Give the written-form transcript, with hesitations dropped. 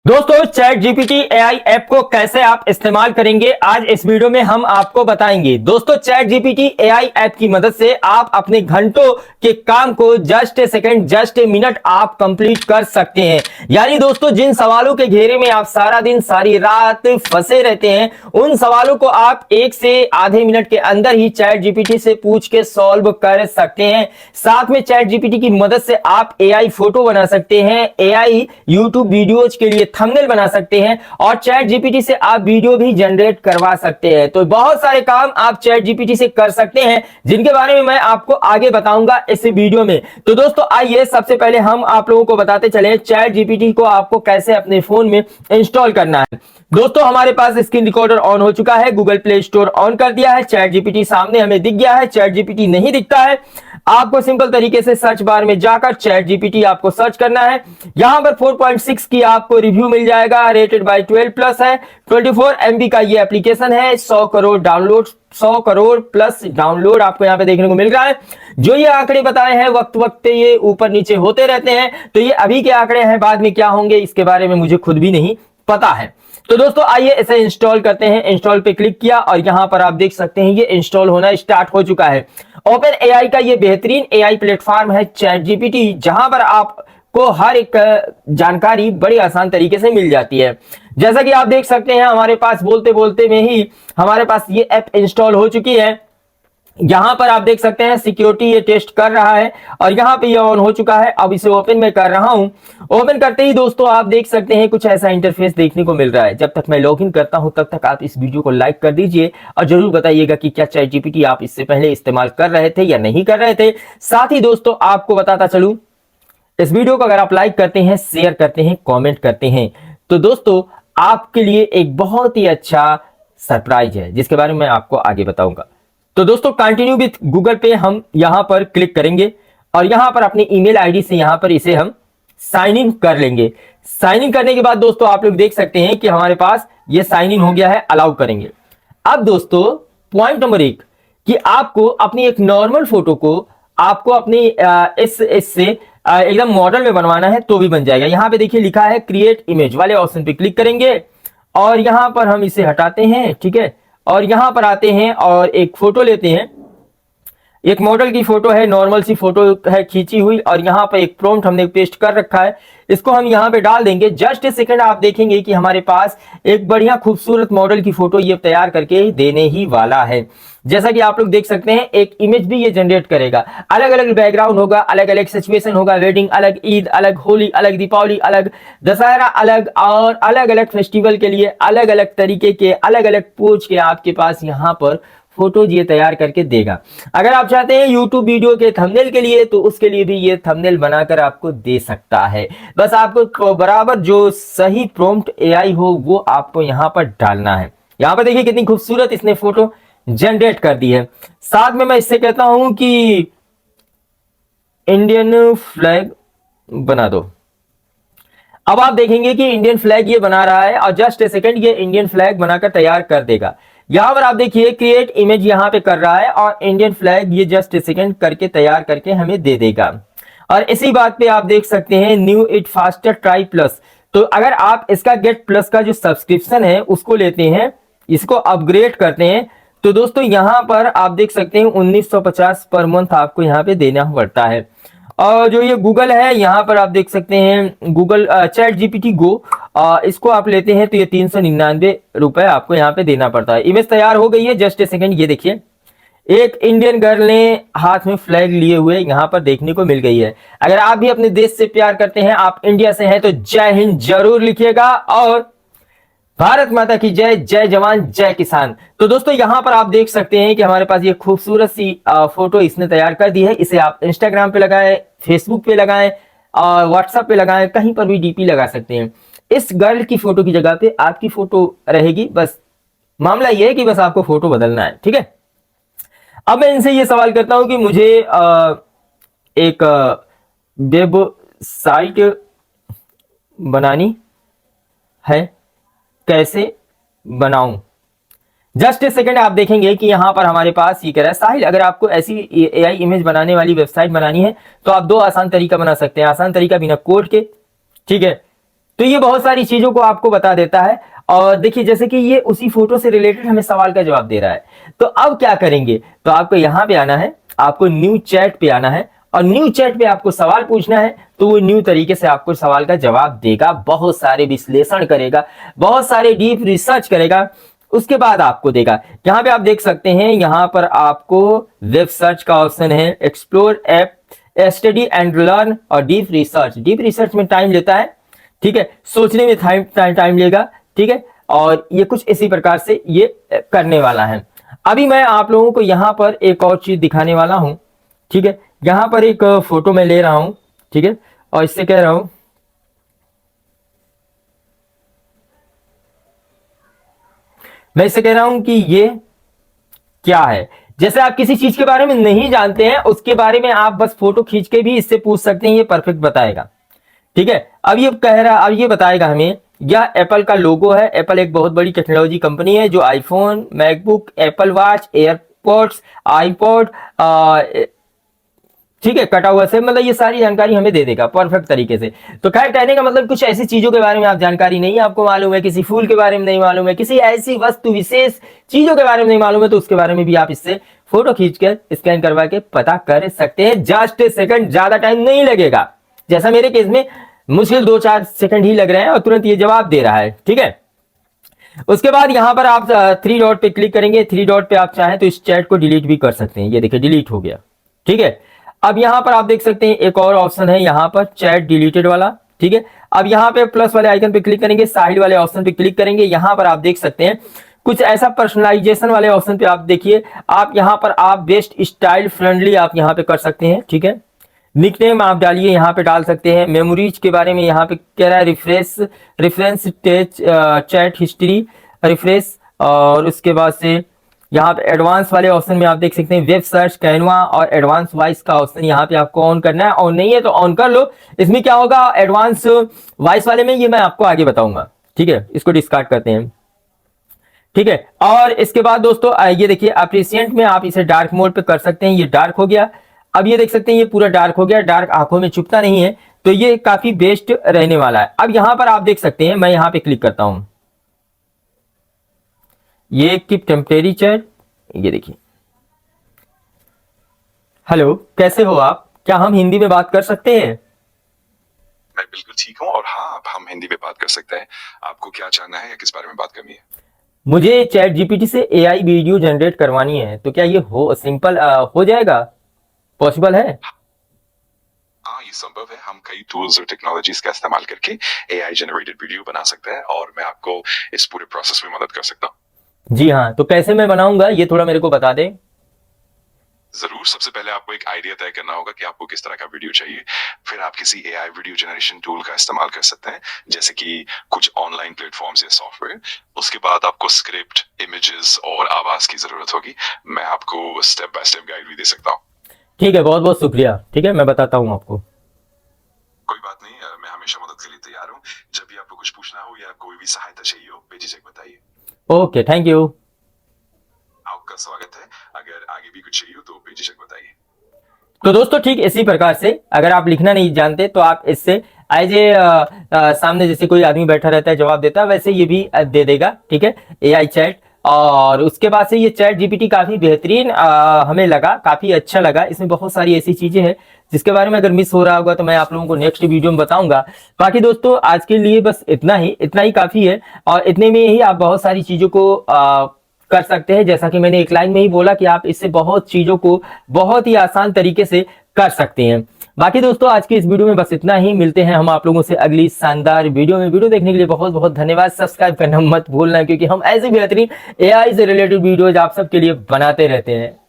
दोस्तों chat GPT AI app को कैसे आप इस्तेमाल करेंगे आज इस वीडियो में हम आपको बताएंगे। दोस्तों चैट जीपीटी एआई ऐप की मदद से आप अपने घंटों के काम को just a second just a minute आप कंप्लीट कर सकते हैं। यानी दोस्तों जिन सवालों के घेरे में आप सारा दिन सारी रात फंसे रहते हैं उन सवालों को आप 1 से आधे मिनट के अंदर ही चैट जीपीटी से पूछ के सॉल्व कर सकते हैं। साथ में चैट जीपीटी की मदद से आप एआई फोटो बना सकते हैं, एआई यूट्यूब वीडियोज के लिए थंबनेल बना सकते हैं और चैट जीपीटी से आप वीडियो भी जनरेट करवा सकते हैं। तो बहुत सारे काम आप चैट जीपीटी से कर सकते हैं जिनके बारे में मैं आपको आगे बताऊंगा इस वीडियो में। तो दोस्तों आइए सबसे पहले हम आप लोगों को बताते चले चैट जीपीटी को आपको कैसे अपने फोन में इंस्टॉल करना है। दोस्तों हमारे पास स्क्रीन रिकॉर्डर ऑन हो चुका है, गूगल प्ले स्टोर ऑन कर दिया है, चैट जीपीटी सामने हमें दिख गया है। चैट जीपीटी नहीं दिखता है, आपको सिंपल तरीके से सर्च बार में जाकर चैट जीपीटी आपको सर्च करना है। यहां पर 4.6 की आपको रिव्यू मिल जाएगा, रेटेड बाय 12 प्लस है, 24 MB का ये एप्लीकेशन है, 100 crore download 100 crore plus download आपको यहां पे देखने को मिल रहा है। जो ये आंकड़े बताए हैं वक्त वक्त पे ये ऊपर नीचे होते रहते हैं, तो ये अभी के आंकड़े हैं, बाद में क्या होंगे इसके बारे में मुझे खुद भी नहीं पता है। तो दोस्तों आइए इसे इंस्टॉल करते हैं। इंस्टॉल पे क्लिक किया और यहां पर आप देख सकते हैं ये इंस्टॉल होना स्टार्ट हो चुका है। ओपन एआई का ये बेहतरीन एआई प्लेटफॉर्म है चैट जीपीटी, जहां पर आपको हर एक जानकारी बड़ी आसान तरीके से मिल जाती है। जैसा कि आप देख सकते हैं हमारे पास बोलते बोलते में ही हमारे पास ये ऐप इंस्टॉल हो चुकी है। यहां पर आप देख सकते हैं सिक्योरिटी ये टेस्ट कर रहा है और यहां पे ये ऑन हो चुका है। अब इसे ओपन में कर रहा हूं। ओपन करते ही दोस्तों आप देख सकते हैं कुछ ऐसा इंटरफेस देखने को मिल रहा है। जब तक मैं लॉगिन करता हूं तब तक आप इस वीडियो को लाइक कर दीजिए और जरूर बताइएगा कि क्या चैट जीपीटी आप इससे पहले इस्तेमाल कर रहे थे या नहीं कर रहे थे। साथ ही दोस्तों आपको बताता चलूं, इस वीडियो को अगर आप लाइक करते हैं, शेयर करते हैं, कॉमेंट करते हैं तो दोस्तों आपके लिए एक बहुत ही अच्छा सरप्राइज है जिसके बारे में मैं आपको आगे बताऊंगा। तो दोस्तों कंटिन्यू विथ गूगल पे हम यहां पर क्लिक करेंगे और यहां पर अपनी ईमेल आईडी से यहां पर इसे हम साइन इन कर लेंगे। साइन इन करने के बाद दोस्तों आप लोग देख सकते हैं कि हमारे पास ये साइन इन हो गया है, अलाउ करेंगे। अब दोस्तों पॉइंट नंबर 1 कि आपको अपनी एक नॉर्मल फोटो को आपको अपनी इससे एकदम मॉडल में बनवाना है तो भी बन जाएगा। यहां पे देखिए लिखा है क्रिएट इमेज वाले ऑप्शन पे क्लिक करेंगे और यहां पर हम इसे हटाते हैं, ठीक है, और यहां पर आते हैं और एक फोटो लेते हैं। एक मॉडल की फोटो है, नॉर्मल सी फोटो है खींची हुई और यहां पर एक प्रॉम्प्ट हमने पेस्ट कर रखा है, इसको हम यहां पे डाल देंगे। जस्ट ए सेकंड आप देखेंगे कि हमारे पास एक बढ़िया खूबसूरत मॉडल की फोटो ये तैयार करके देने ही वाला है। जैसा कि आप लोग देख सकते हैं एक इमेज भी ये जनरेट करेगा। अलग अलग बैकग्राउंड होगा, अलग अलग सिचुएशन होगा, वेडिंग अलग, ईद अलग, होली अलग, दीपावली अलग, दशहरा अलग और अलग अलग फेस्टिवल के लिए अलग अलग तरीके के अलग अलग पोज के आपके पास यहाँ पर फोटोज ये तैयार करके देगा। अगर आप चाहते हैं यूट्यूब वीडियो के थंबनेल के लिए तो उसके लिए भी ये थंबनेल बनाकर आपको दे सकता है। बस आपको बराबर जो सही प्रॉम्प्ट एआई हो वो आपको यहाँ पर डालना है। यहाँ पर देखिए कितनी खूबसूरत इसने फोटो जनरेट कर दी है। साथ में मैं इससे कहता हूं कि इंडियन फ्लैग बना दो। अब आप देखेंगे कि इंडियन फ्लैग ये बना रहा है और जस्ट ए सेकंड ये इंडियन फ्लैग बनाकर तैयार कर देगा। यहां पर आप देखिए क्रिएट इमेज यहां पे कर रहा है और इंडियन फ्लैग ये जस्ट ए सेकंड करके तैयार करके हमें दे देगा। और इसी बात पे आप देख सकते हैं knew it faster try plus. तो अगर आप इसका गेट प्लस का जो सब्सक्रिप्शन है उसको लेते हैं, इसको अपग्रेड करते हैं तो दोस्तों यहां पर आप देख सकते हैं 1950 पर मंथ आपको यहां पे देना पड़ता है। और जो ये गूगल है यहां पर आप देख सकते हैं गूगल चैट जीपीटी गो, इसको आप लेते हैं तो ये 399 रुपए आपको यहाँ पे देना पड़ता है। इमेज तैयार हो गई है, जस्ट ए सेकंड ये देखिए एक इंडियन गर्ल ने हाथ में फ्लैग लिए हुए यहाँ पर देखने को मिल गई है। अगर आप भी अपने देश से प्यार करते हैं, आप इंडिया से हैं तो जय हिंद जरूर लिखिएगा और भारत माता की जय, जय जवान जय किसान। तो दोस्तों यहां पर आप देख सकते हैं कि हमारे पास ये खूबसूरत सी फोटो इसने तैयार कर दी है। इसे आप इंस्टाग्राम पे लगाएं, फेसबुक पे लगाएं और व्हाट्सएप पे लगाएं, कहीं पर भी डीपी लगा सकते हैं। इस गर्ल की फोटो की जगह पे आपकी फोटो रहेगी, बस मामला ये है कि बस आपको फोटो बदलना है, ठीक है। अब मैं इनसे ये सवाल करता हूं कि मुझे एक वेबसाइट बनानी है, कैसे बनाऊं। जस्ट ए सेकंड आप देखेंगे कि यहां पर हमारे पास ये कह रहा है साहिल अगर आपको ऐसी एआई इमेज बनाने वाली वेबसाइट बनानी है तो आप 2 आसान तरीका बना सकते हैं। आसान तरीका बिना कोड के, ठीक है, तो ये बहुत सारी चीजों को आपको बता देता है। और देखिए जैसे कि ये उसी फोटो से रिलेटेड हमें सवाल का जवाब दे रहा है। तो अब क्या करेंगे, तो आपको यहां पे आना है, आपको न्यू चैट पे आना है और न्यू चैट पे आपको सवाल पूछना है, तो वो न्यू तरीके से आपको सवाल का जवाब देगा, बहुत सारे विश्लेषण करेगा, बहुत सारे डीप रिसर्च करेगा, उसके बाद आपको देगा। यहां पे आप देख सकते हैं, यहां पर आपको वेब सर्च का ऑप्शन है, explore app, study and learn और डीप रिसर्च। डीप रिसर्च में टाइम लेता है, ठीक है, सोचने में टाइम लेगा, ठीक है, और ये कुछ इसी प्रकार से ये करने वाला है। अभी मैं आप लोगों को यहां पर एक और चीज दिखाने वाला हूं, ठीक है। यहां पर एक फोटो मैं ले रहा हूं, ठीक है, और इससे कह रहा हूं, मैं इससे कह रहा हूं कि ये क्या है। जैसे आप किसी चीज के बारे में नहीं जानते हैं, उसके बारे में आप बस फोटो खींच के भी इससे पूछ सकते हैं, ये परफेक्ट बताएगा, ठीक है। अब ये कह रहा, अब ये बताएगा हमें, यह एप्पल का लोगो है। एप्पल एक बहुत बड़ी टेक्नोलॉजी कंपनी है जो iPhone, MacBook, Apple watch, AirPods, iPod, ठीक है, कटा हुआ से, मतलब ये सारी जानकारी हमें दे देगा परफेक्ट तरीके से। तो खैर कहने का मतलब कुछ ऐसी चीजों के बारे में आप जानकारी नहीं आपको मालूम है, किसी फूल के बारे में नहीं मालूम है, किसी ऐसी वस्तु विशेष चीजों के बारे में नहीं मालूम है, तो उसके बारे में भी आप इससे फोटो खींच कर स्कैन करवा के पता कर सकते हैं। जस्ट सेकंड, ज्यादा टाइम नहीं लगेगा। जैसा मेरे केस में मुश्किल 2-4 सेकंड ही लग रहे हैं और तुरंत ये जवाब दे रहा है, ठीक है। उसके बाद यहां पर आप 3 डॉट पे क्लिक करेंगे। 3 डॉट पे आप चाहें तो इस चैट को डिलीट भी कर सकते हैं। ये देखिए डिलीट हो गया, ठीक है। अब यहां पर आप देख सकते हैं एक और ऑप्शन है यहां पर, चैट डिलीटेड वाला, ठीक है। अब यहां पे प्लस वाले आइकन पे क्लिक करेंगे, साइड वाले ऑप्शन पे क्लिक करेंगे। यहां पर आप देख सकते हैं कुछ ऐसा पर्सनलाइजेशन वाले ऑप्शन पे आप देखिए, आप यहां पर आप बेस्ट स्टाइल फ्रेंडली आप यहां पे कर सकते हैं, ठीक है। निकनेम आप डालिए, यहां पे डाल सकते हैं। मेमोरीज के बारे में यहां पे कह रहा है, रेफरेंस टेच, चैट हिस्ट्री, रिफ्रेश, और उसके बाद से यहाँ पे एडवांस वाले ऑप्शन में आप देख सकते हैं वेब सर्च, कैनवा और एडवांस वॉइस का ऑप्शन यहाँ पे आपको ऑन करना है। ऑन नहीं है तो ऑन कर लो। इसमें क्या होगा, एडवांस वॉइस वाले में, ये मैं आपको आगे बताऊंगा, ठीक है। इसको डिस्कार्ड करते हैं, ठीक है। और इसके बाद दोस्तों ये देखिए अप्रिशिएंट में आप इसे डार्क मोड पे कर सकते हैं। ये डार्क हो गया। अब ये देख सकते हैं ये पूरा डार्क हो गया, डार्क आंखों में चुभता नहीं है, तो ये काफी बेस्ट रहने वाला है। अब यहां पर आप देख सकते हैं, मैं यहां पे क्लिक करता हूं, ये कीप टेम्परेचर, ये देखिए। हेलो, कैसे हो आप? क्या हम हिंदी में बात कर सकते हैं? मैं बिल्कुल ठीक हूँ और हाँ, अब हम हिंदी में बात कर सकते हैं। आपको क्या जानना है या किस बारे में बात करनी है? मुझे चैट जीपीटी से एआई वीडियो जनरेट करवानी है, तो क्या ये हो जाएगा? पॉसिबल है? हाँ, ये संभव है। हम कई टूल्स और टेक्नोलॉजीज का इस्तेमाल करके एआई जनरेटेड वीडियो बना सकते हैं और मैं आपको इस पूरे प्रोसेस में मदद कर सकता हूँ। जी हाँ, तो कैसे मैं बनाऊंगा ये थोड़ा मेरे को बता दें। जरूर। सबसे पहले आपको एक आइडिया तय करना होगा कि आपको किस तरह का वीडियो चाहिए। फिर आप किसी एआई वीडियो जनरेशन टूल का इस्तेमाल कर सकते हैं, जैसे कि कुछ ऑनलाइन प्लेटफॉर्म्स या सॉफ्टवेयर। उसके बाद आपको स्क्रिप्ट, इमेजेस और आवाज की जरूरत होगी। मैं आपको स्टेप बाय स्टेप गाइड भी दे सकता हूँ। ठीक है, बहुत बहुत शुक्रिया। ठीक है, मैं बताता हूँ आपको। कोई बात नहीं, मैं हमेशा मदद के लिए तैयार हूँ। जब भी आपको कुछ पूछना हो या कोई भी सहायता चाहिए हो, बेझिझक बताइए। Okay, thank you. आपका स्वागत है। अगर आगे भी कुछ चाहिए हो तो बेझिझक बताइए। तो दोस्तों ठीक इसी प्रकार से अगर आप लिखना नहीं जानते तो आप इससे एज ए सामने जैसे कोई आदमी बैठा रहता है जवाब देता है, वैसे ये भी दे देगा, ठीक है, एआई चैट। और उसके बाद से ये चैट जीपीटी काफी बेहतरीन हमें लगा, काफी अच्छा लगा। इसमें बहुत सारी ऐसी चीजें हैं जिसके बारे में अगर मिस हो रहा होगा तो मैं आप लोगों को नेक्स्ट वीडियो में बताऊंगा। बाकी दोस्तों आज के लिए बस इतना ही काफी है, और इतने में ही आप बहुत सारी चीजों को कर सकते हैं। जैसा कि मैंने एक लाइन में ही बोला कि आप इससे बहुत चीजों को बहुत ही आसान तरीके से कर सकते हैं। बाकी दोस्तों आज की इस वीडियो में बस इतना ही। मिलते हैं हम आप लोगों से अगली शानदार वीडियो में। वीडियो देखने के लिए बहुत बहुत धन्यवाद। सब्सक्राइब करना मत भूलना, क्योंकि हम ऐसे बेहतरीन एआई से रिलेटेड वीडियोज आप सबके लिए बनाते रहते हैं।